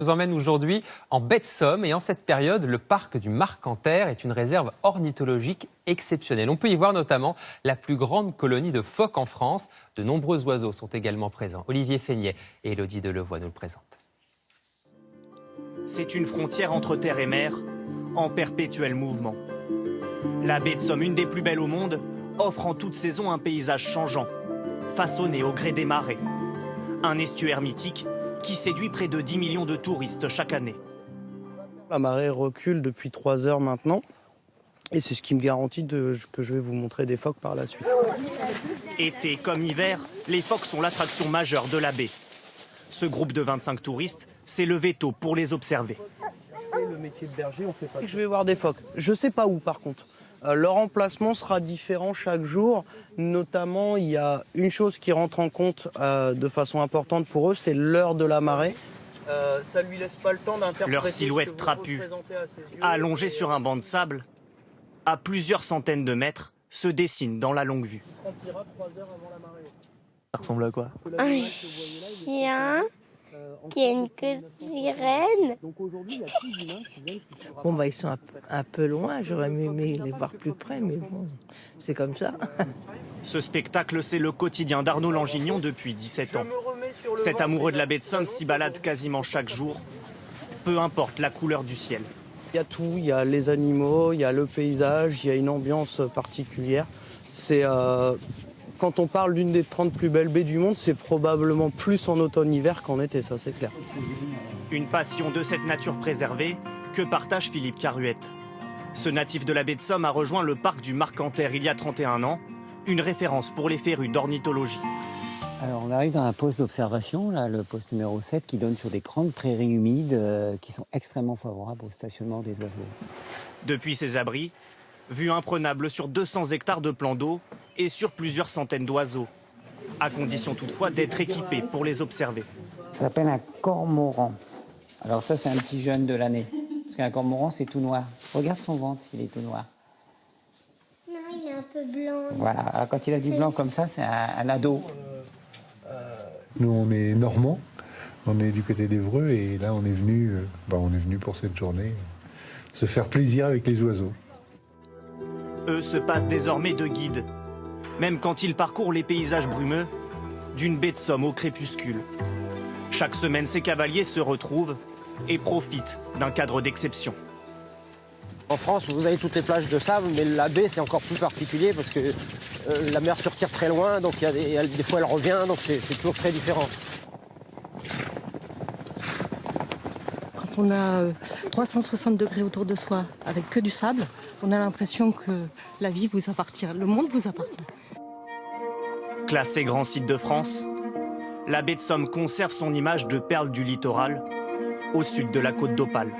Nous emmène aujourd'hui en baie de Somme et en cette période, le parc du Marcanterre est une réserve ornithologique exceptionnelle. On peut y voir notamment la plus grande colonie de phoques en France. De nombreux oiseaux sont également présents. Olivier Feignet et Élodie Delevoye nous le présentent. C'est une frontière entre terre et mer, en perpétuel mouvement. La baie de Somme, une des plus belles au monde, offre en toute saison un paysage changeant, façonné au gré des marées. Un estuaire mythique qui séduit près de 10 millions de touristes chaque année. La marée recule depuis 3 heures maintenant et c'est ce qui me garantit que je vais vous montrer des phoques par la suite. Été comme hiver, les phoques sont l'attraction majeure de la baie. Ce groupe de 25 touristes s'est levé tôt pour les observer. Le métier de berger, on fait pas. Je vais voir des phoques. Je sais pas où par contre. Leur emplacement sera différent chaque jour. Notamment, il y a une chose qui rentre en compte de façon importante pour eux, c'est l'heure de la marée. Ça lui laisse pas le temps d'interpréter. Leur silhouette trapue, allongée sur un banc de sable, à plusieurs centaines de mètres, se dessine dans la longue vue. Ça ressemble à quoi? Un chien qui a une queue de sirène. Bon, ils sont un peu loin, j'aurais aimé les voir plus près, mais bon, c'est comme ça. Ce spectacle, c'est le quotidien d'Arnaud Langignon depuis 17 ans. Cet amoureux de la baie de Somme s'y balade quasiment chaque jour, peu importe la couleur du ciel. Il y a tout, il y a les animaux, il y a le paysage, il y a une ambiance particulière. Quand on parle d'une des 30 plus belles baies du monde, c'est probablement plus en automne-hiver qu'en été, ça c'est clair. Une passion de cette nature préservée que partage Philippe Caruette. Ce natif de la baie de Somme a rejoint le parc du Marcanterre il y a 31 ans, une référence pour les férus d'ornithologie. Alors on arrive dans un poste d'observation, là, le poste numéro 7, qui donne sur des grandes prairies humides qui sont extrêmement favorables au stationnement des oiseaux. Depuis ces abris, vue imprenable sur 200 hectares de plans d'eau et sur plusieurs centaines d'oiseaux, à condition toutefois d'être équipés pour les observer. Ça s'appelle un cormoran. Alors ça, c'est un petit jeune de l'année. Parce qu'un cormoran, c'est tout noir. Regarde son ventre s'il est tout noir. Non, il est un peu blanc. Voilà, alors quand il a du blanc comme ça, c'est un ado. Nous, on est normands, on est du côté d'Évreux et là, on est venu pour cette journée se faire plaisir avec les oiseaux. Eux se passent désormais de guides, même quand ils parcourent les paysages brumeux d'une baie de Somme au crépuscule. Chaque semaine, ces cavaliers se retrouvent et profitent d'un cadre d'exception. En France, vous avez toutes les plages de sable, mais la baie, c'est encore plus particulier parce que la mer se retire très loin, donc des fois elle revient, donc c'est toujours très différent. Quand on a 360 degrés autour de soi, avec que du sable, on a l'impression que la vie vous appartient, le monde vous appartient. Classée grand site de France, la baie de Somme conserve son image de perle du littoral au sud de la côte d'Opale.